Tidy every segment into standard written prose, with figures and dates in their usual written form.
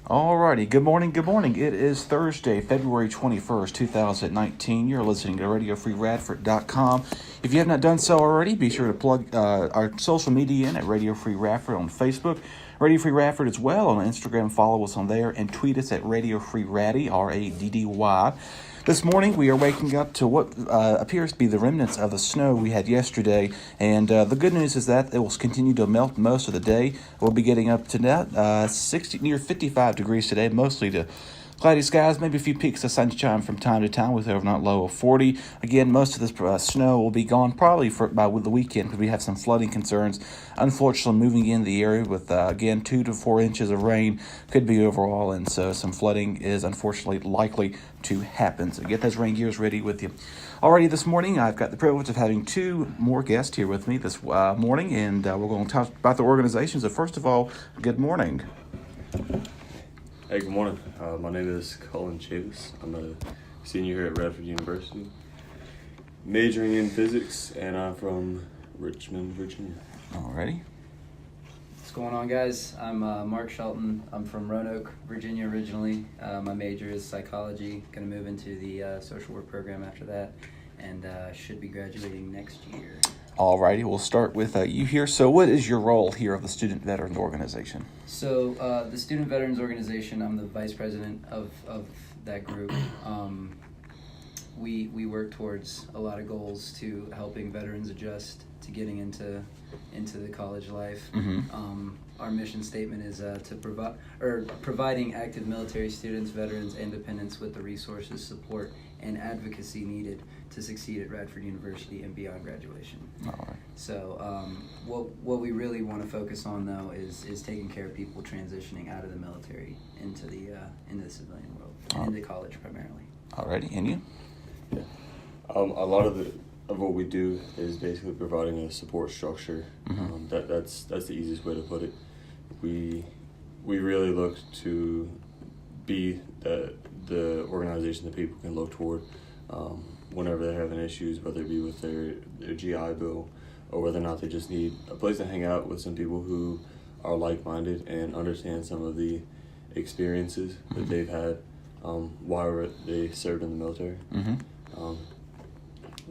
Alrighty, good morning, good morning. It is Thursday, February 21st, 2019. You're listening to RadioFreeRadford.com. If you have not done so already, be sure to plug our social media in at Radio Free Radford on Facebook, Radio Free Radford as well on Instagram. Follow us on there and tweet us at Radio Free Raddy, R-A-D-D-Y. This morning, we are waking up to what appears to be the remnants of the snow we had yesterday, and the good news is that it will continue to melt most of the day. We'll be getting up to now 60, near 55 degrees today, mostly to cloudy skies, maybe a few peaks of sunshine from time to time with overnight low of 40. Again, most of this snow will be gone probably by the weekend because we have some flooding concerns. Unfortunately, moving in the area with, again, 2 to 4 inches of rain could be overall, and so some flooding is unfortunately likely to happen. So get those rain gears ready with you. Alrighty, this morning I've got the privilege of having 2 more guests here with me this morning, and we're going to talk about the organization. So first of all, good morning. Hey, good morning. My name is Colin Chavis. I'm a senior here at Radford University, majoring in physics, and I'm from Richmond, Virginia. Alrighty. What's going on, guys? I'm Mark Shelton. I'm from Roanoke, Virginia originally. My major is psychology. Going to move into the social work program after that, and should be graduating next year. Alrighty, we'll start with you here. So what is your role here of the Student Veterans Organization? So the Student Veterans Organization, I'm the vice president of that group. We work towards a lot of goals to helping veterans adjust to getting into the college life. Mm-hmm. Our mission statement is to providing active military students, veterans, and dependents with the resources, support, and advocacy needed to succeed at Radford University and beyond graduation. All right. So what we really want to focus on though is taking care of people transitioning out of the military into the civilian world, into college primarily. Alrighty, and you? Yeah. A lot of what we do is basically providing a support structure. Mm-hmm. That's the easiest way to put it. We really look to be the organization that people can look toward whenever they're having issues, whether it be with their GI Bill or whether or not they just need a place to hang out with some people who are like-minded and understand some of the experiences that they've had while they served in the military. Mm-hmm.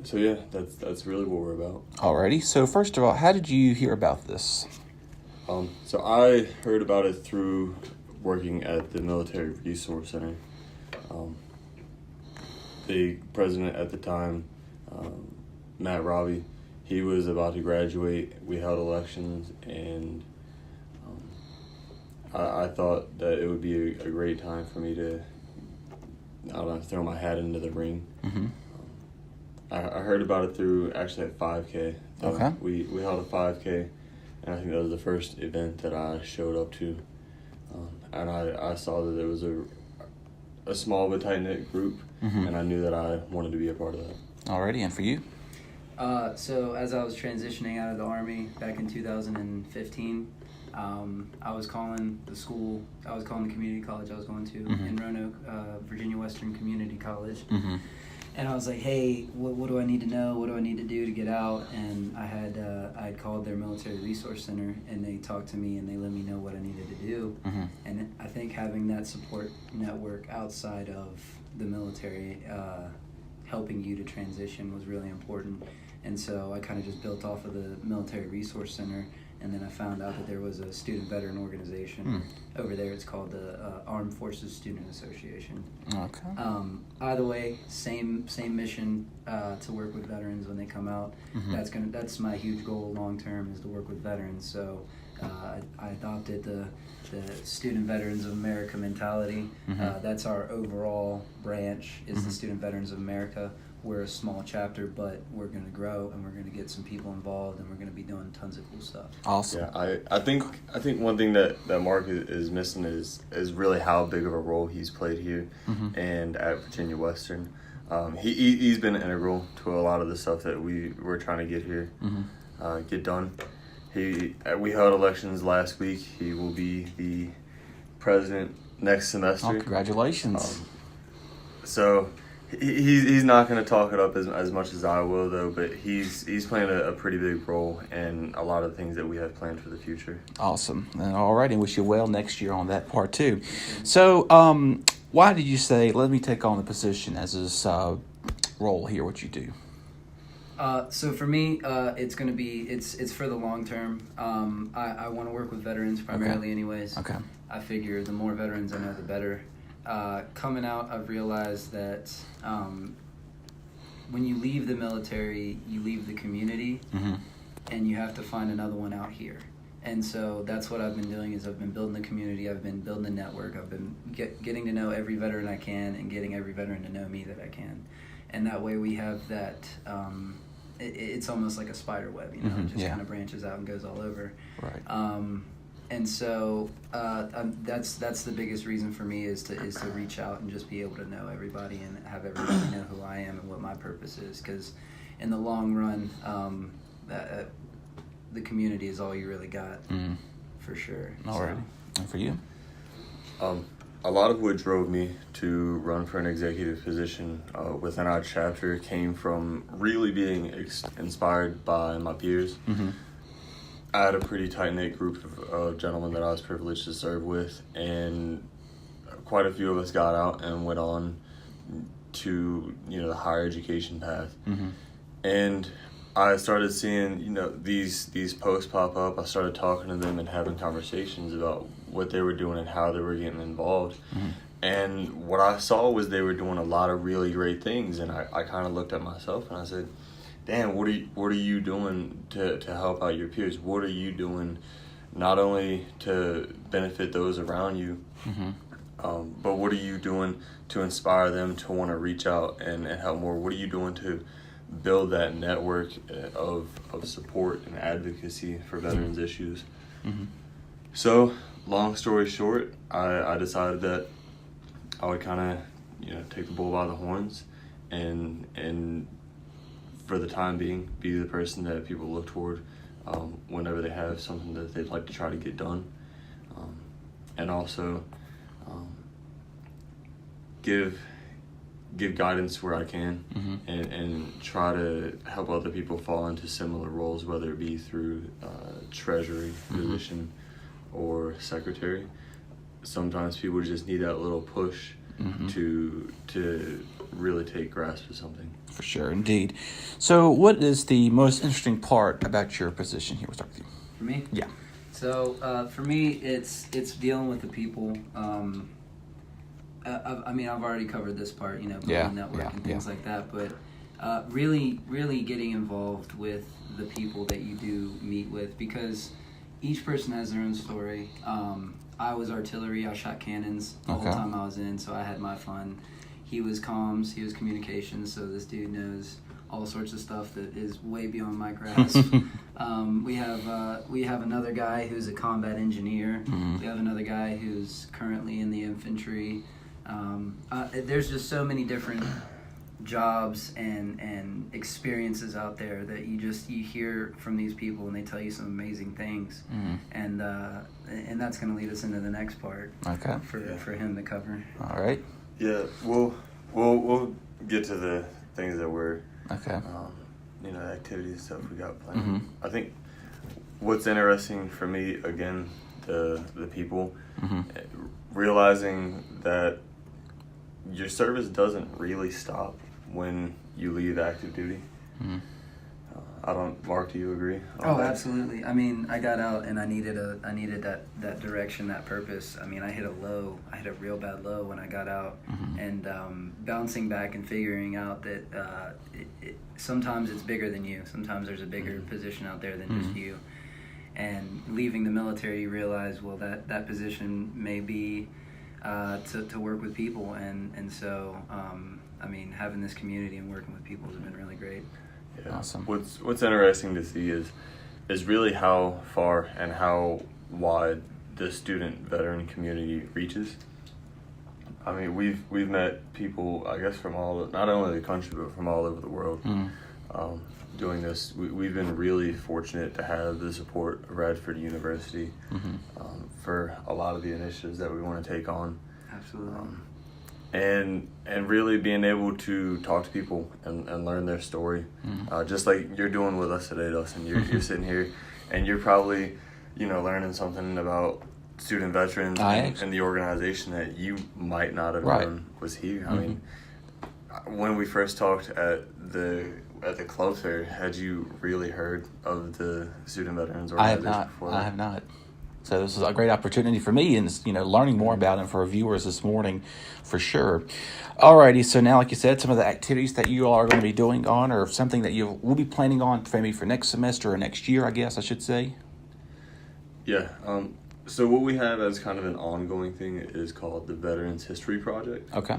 So yeah, that's really what we're about. Alrighty, so first of all, how did you hear about this? So I heard about it through working at the Military Resource Center. The president at the time, Matt Robbie, he was about to graduate. We held elections, and I thought that it would be a great time for me to, throw my hat into the ring. Mm-hmm. I heard about it through actually at 5K. Okay. We held a 5K, and I think that was the first event that I showed up to. And I saw that there was a small but tight-knit group, Mm-hmm. and I knew that I wanted to be a part of that. Alrighty, and for you? So as I was transitioning out of the Army back in 2015, I was calling the school, I was calling the community college I was going to in Roanoke, Virginia Western Community College. Mm-hmm. And I was like, hey, what do I need to know? What do I need to do to get out? And I had called their military resource center, and they talked to me and they let me know what I needed to do. Mm-hmm. And I think having that support network outside of the military, helping you to transition was really important. And so I kind of just built off of the military resource center. And then I found out that there was a student veteran organization over there. It's called the Armed Forces Student Association. Okay. Either way, same mission to work with veterans when they come out. Mm-hmm. That's my huge goal long term, is to work with veterans. So I adopted the Student Veterans of America mentality. Mm-hmm. That's our overall branch, is the Student Veterans of America. We're a small chapter, but we're going to grow, and we're going to get some people involved, and we're going to be doing tons of cool stuff. Awesome. Yeah, I think one thing that Mark is missing is really how big of a role he's played here and at Virginia Western. He's been integral to a lot of the stuff that we're trying to get here, get done. We held elections last week. He will be the president next semester. Oh, congratulations. So He's not going to talk it up as much as I will, though, but he's playing a pretty big role in a lot of the things that we have planned for the future. Awesome. All right, and wish you well next year on that part, too. So, why did you say, let me take on the position as this role here, what you do? So for me, it's going to be, it's for the long term. I want to work with veterans primarily anyways. Okay. I figure the more veterans I know, the better. Coming out, I've realized that when you leave the military, you leave the community, and you have to find another one out here. And so that's what I've been doing is I've been building the community, I've been building a network, I've been getting to know every veteran I can and getting every veteran to know me that I can. And that way we have that, it's almost like a spider web, you know, it just kind of branches out and goes all over. Right. And so that's the biggest reason for me is to reach out and just be able to know everybody and have everybody know who I am and what my purpose is. Because in the long run, the community is all you really got, for sure. All right. And for you? A lot of what drove me to run for an executive position within our chapter came from really being inspired by my peers. I had a pretty tight-knit group of gentlemen that I was privileged to serve with, and quite a few of us got out and went on to, the higher education path. And I started seeing, these posts pop up. I started talking to them and having conversations about what they were doing and how they were getting involved. And what I saw was they were doing a lot of really great things, and I kind of looked at myself and I said, damn, what are you doing to help out your peers? What are you doing not only to benefit those around you, but what are you doing to inspire them to want to reach out and help more? What are you doing to build that network of support and advocacy for veterans issues? So, long story short, I decided that I would kind of, take the bull by the horns and for the time being, be the person that people look toward whenever they have something that they'd like to try to get done. And also give guidance where I can and try to help other people fall into similar roles, whether it be through treasury position or secretary. Sometimes people just need that little push to really take grasp of something. For sure, indeed. So what is the most interesting part about your position here? We'll start with you. For me? Yeah. So for me, it's dealing with the people. I've already covered this part, building network and things like that, but really getting involved with the people that you do meet with, because each person has their own story. I was artillery, I shot cannons the whole time I was in, so I had my fun. He was comms, he was communications, so this dude knows all sorts of stuff that is way beyond my grasp. We have another guy who's a combat engineer. We have another guy who's currently in the infantry. There's just so many different jobs and experiences out there that you hear from these people, and they tell you some amazing things. And that's going to lead us into the next part. Okay. For him to cover. All right. Yeah, we'll get to the things that we're activities and stuff we got planned. I think what's interesting for me, again, the people, realizing that your service doesn't really stop when you leave active duty. Mark, do you agree? Oh, absolutely. I mean, I got out and I needed that direction, that purpose. I mean, I hit a real bad low when I got out, and bouncing back and figuring out that sometimes it's bigger than you. Sometimes there's a bigger position out there than just you. And leaving the military, you realize, well, that position may be to work with people, and so I mean, having this community and working with people has been really great. Yeah. Awesome. What's interesting to see is really how far and how wide the student veteran community reaches. I mean, we've met people, I guess, from not only the country but from all over the world. Doing this, we've been really fortunate to have the support of Radford University for a lot of the initiatives that we want to take on. Absolutely. and really being able to talk to people and learn their story, just like you're doing with us today, Dustin. You're sitting here, and you're probably, learning something about student veterans and the organization that you might not have known was here. I mean, when we first talked at the club fair, had you really heard of the student veterans organization before? I have not. So this is a great opportunity for me, and learning more about it for our viewers this morning, for sure. Alrighty, so now, like you said, some of the activities that you all are going to be doing on, or something that you will be planning on maybe for next semester or next year, I guess I should say. Yeah. So what we have as kind of an ongoing thing is called the Veterans History Project. Okay.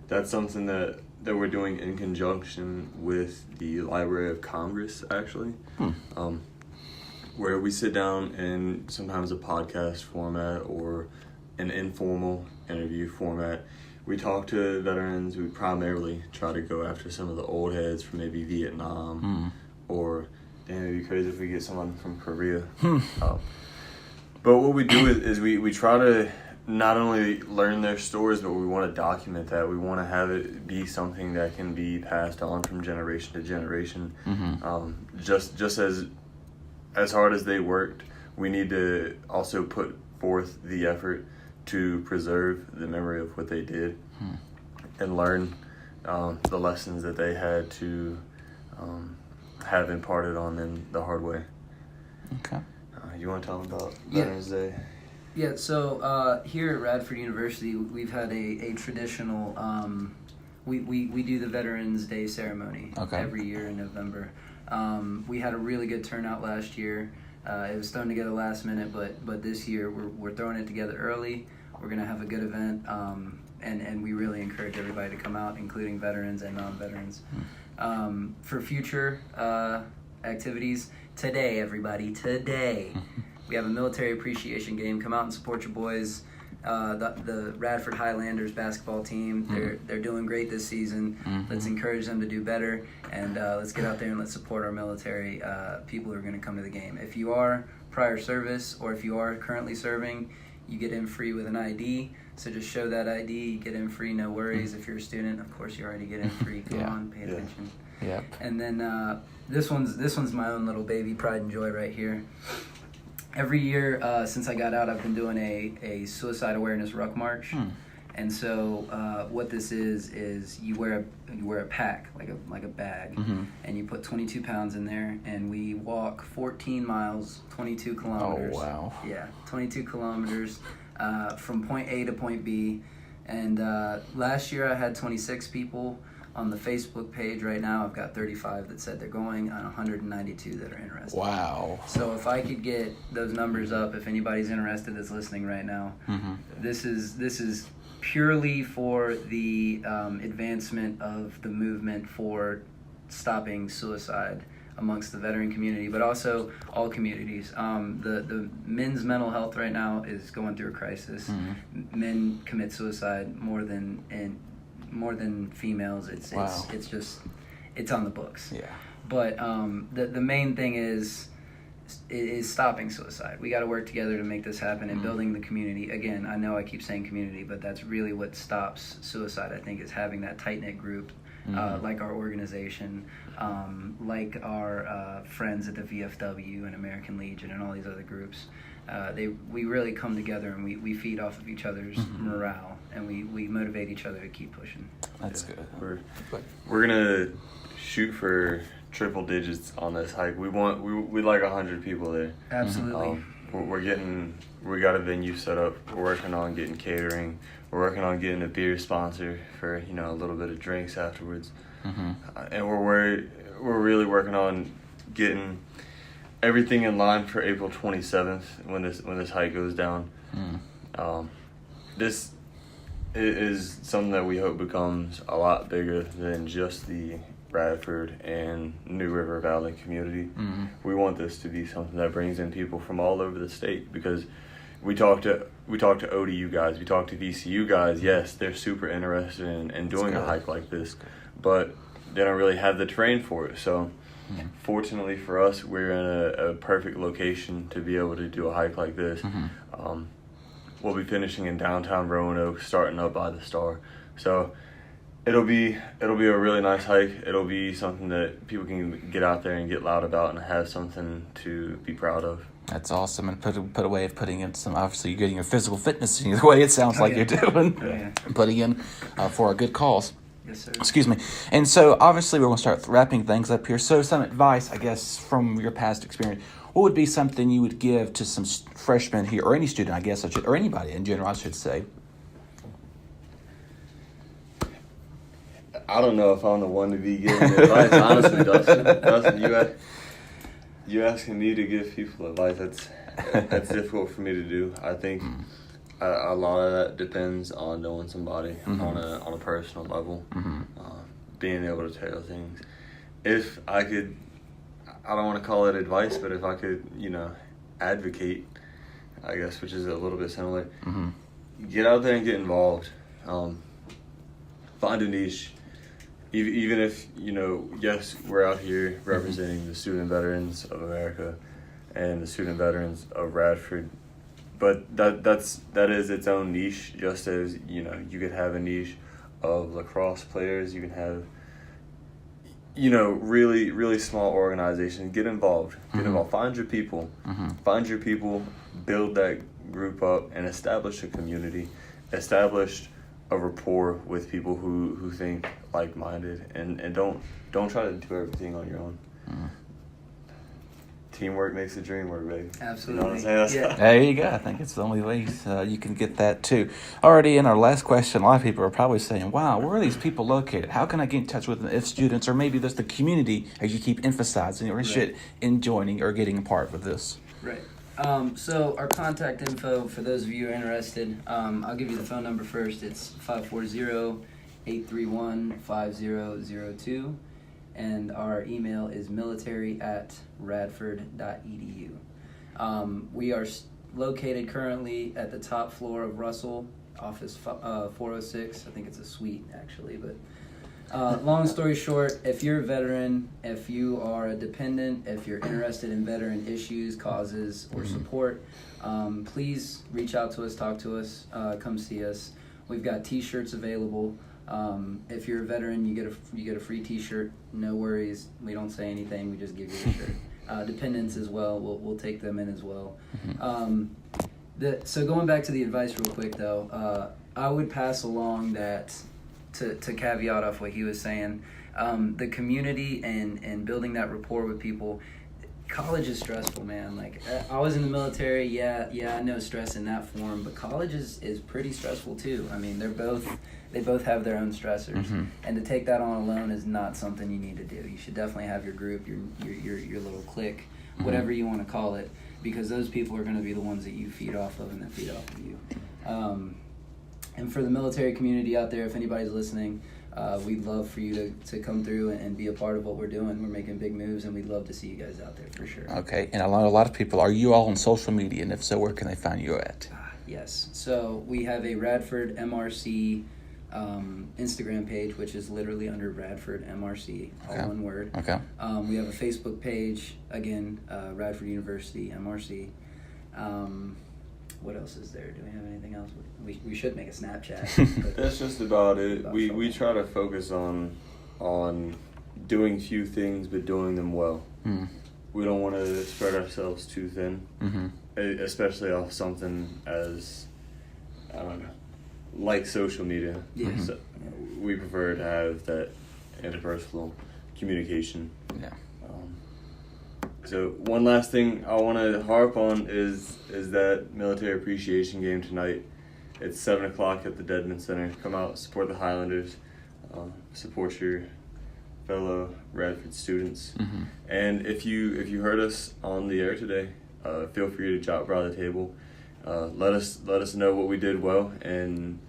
That's something that we're doing in conjunction with the Library of Congress, actually. Where we sit down in sometimes a podcast format or an informal interview format. We talk to veterans. We primarily try to go after some of the old heads from maybe Vietnam or, it'd be crazy if we get someone from Korea. But what we do is we try to not only learn their stories, but we want to document that. We want to have it be something that can be passed on from generation to generation. Just as hard as they worked, we need to also put forth the effort to preserve the memory of what they did and learn the lessons that they had to have imparted on them the hard way. Okay. You want to tell them about Veterans Day? Yeah, so here at Radford University, we've had a traditional, we do the Veterans Day ceremony every year in November. We had a really good turnout last year. It was thrown together last minute, but this year we're throwing it together early. We're going to have a good event, and we really encourage everybody to come out, including veterans and non-veterans. For future activities, today, we have a military appreciation game. Come out and support your boys. The Radford Highlanders basketball team, they're doing great this season. Let's encourage them to do better, and let's get out there and let's support our military people who are going to come to the game. If you are prior service or if you are currently serving, you get in free with an ID. So just show that ID, you get in free, no worries. If you're a student, of course, you already get in free. Come on, pay attention. Yep. And then this one's my own little baby, pride and joy right here. Every year since I got out, I've been doing a suicide awareness ruck march, and so what this is you wear a pack like a bag, and you put 22 pounds in there, and we walk 14 miles, 22 kilometers. Oh wow! Yeah, 22 kilometers from point A to point B, and last year I had 26 people. On the Facebook page right now, I've got 35 that said they're going and 192 that are interested. Wow. So if I could get those numbers up, if anybody's interested that's listening right now, this is purely for the advancement of the movement for stopping suicide amongst the veteran community, but also all communities. The men's mental health right now is going through a crisis. Men commit suicide more than females. It's on the books. Yeah. But the main thing is stopping suicide. We got to work together to make this happen and building the community. Again, I know I keep saying community, but that's really what stops suicide, I think, is having that tight-knit group, like our organization, like our friends at the VFW and American Legion and all these other groups. We really come together and we feed off of each other's morale, and we motivate each other to keep pushing. That's good. We're gonna shoot for triple digits on this hike. We like 100 people there. Absolutely. We got a venue set up. We're working on getting catering. We're working on getting a beer sponsor for a little bit of drinks afterwards. And we're really working on getting everything in line for April 27th when this hike goes down. This is something that we hope becomes a lot bigger than just the Radford and New River Valley community. We want this to be something that brings in people from all over the state, because we talk to ODU guys, we talk to VCU guys. Yes, they're super interested in doing a hike like this, but they don't really have the terrain for it. So fortunately for us, we're in a perfect location to be able to do a hike like this. we'll be finishing in downtown Roanoke, starting up by the Star. So it'll be a really nice hike. It'll be something that people can get out there and get loud about and have something to be proud of. That's awesome, and put a way of putting in some. Obviously, you're getting your physical fitness in the way it sounds like you're doing, putting in for a good cause. Yes, sir. Excuse me. And so, obviously, we're going to start wrapping things up here. So, some advice, I guess, from your past experience. What would be something you would give to some freshmen here, or any student, I guess, or anybody in general, I should say? I don't know if I'm the one to be giving advice, honestly, Dustin. Dustin, you asking me to give people advice, that's difficult for me to do. I think a lot of that depends on knowing somebody on a personal level, being able to tell things. If I could, I don't want to call it advice, but if I could, advocate, I guess, which is a little bit similar, get out there and get involved. Find a niche. Even if, yes, we're out here representing the student veterans of America and the student veterans of Radford, but that is its own niche, just as, you could have a niche of lacrosse players, you can have, really, really small organizations. Get involved. Find your people. Find your people, build that group up, and establish a community. Establish a rapport with people who think like-minded, and don't try to do everything on your own. Teamwork makes the dream work, baby. Absolutely. You know what I'm saying? Yeah. There you go. I think it's the only way you can get that too. Already in our last question, a lot of people are probably saying, wow, where are these people located? How can I get in touch with them if students, or maybe there's the community, as you keep emphasizing, or shit, in joining or getting a part of this? Right. So our contact info, for those of you who are interested, I'll give you the phone number first. It's 540-831-5002. And our email is military@radford.edu. We are located currently at the top floor of Russell, office 406. I think it's a suite, actually. But long story short, if you're a veteran, if you are a dependent, if you're interested in veteran issues, causes, or support, please reach out to us, talk to us, come see us. We've got T-shirts available. If you're a veteran, you get a free T-shirt. No worries. We don't say anything. We just give you the shirt. Dependents as well. We'll take them in as well. So going back to the advice real quick though, I would pass along that to caveat off what he was saying. The community and building that rapport with people. College is stressful, man. Like, I was in the military. Yeah, I know stress in that form, but college is pretty stressful too. I mean, they both have their own stressors, and to take that on alone is not something you need to do. You should definitely have your group, your little clique, whatever you want to call it, because those people are going to be the ones that you feed off of and that feed off of you. And for the military community out there, if anybody's listening, we'd love for you to come through and be a part of what we're doing. We're making big moves, and we'd love to see you guys out there for sure. Okay, and a lot of people, are you all on social media? And if so, where can they find you at? Yes, so we have a Radford MRC Instagram page, which is literally under Radford MRC, all one word. Okay. We have a Facebook page, again, Radford University MRC. What else is there? Do we have anything else? We should make a Snapchat. But that's just about it. We try to focus on doing few things, but doing them well. We don't want to spread ourselves too thin, especially off something as, I don't know, like social media. Yeah. So we prefer to have that interpersonal communication. Yeah. So one last thing I want to harp on is that military appreciation game tonight. It's 7:00 at the Dedman Center. Come out, support the Highlanders, support your fellow Radford students. And if you heard us on the air today, feel free to jot by the table. Let us know what we did well, and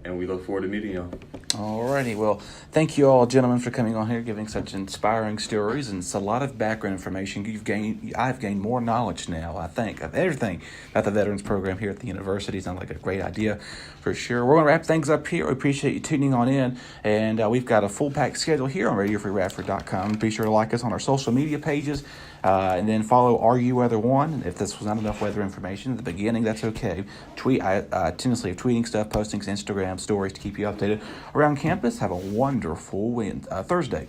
we look forward to meeting y'all. Alrighty, well, thank you all, gentlemen, for coming on here, giving such inspiring stories, and it's a lot of background information. I've gained more knowledge now, I think, of everything about the Veterans Program here at the university. Sounds like a great idea, for sure. We're going to wrap things up here. We appreciate you tuning on in, and we've got a full pack schedule here on RadioFreeRadford.com. Be sure to like us on our social media pages, And then follow RU Weather One. If this was not enough weather information at the beginning, that's okay. I tendency of tweeting stuff, postings, Instagram stories to keep you updated around campus. Have a wonderful Thursday.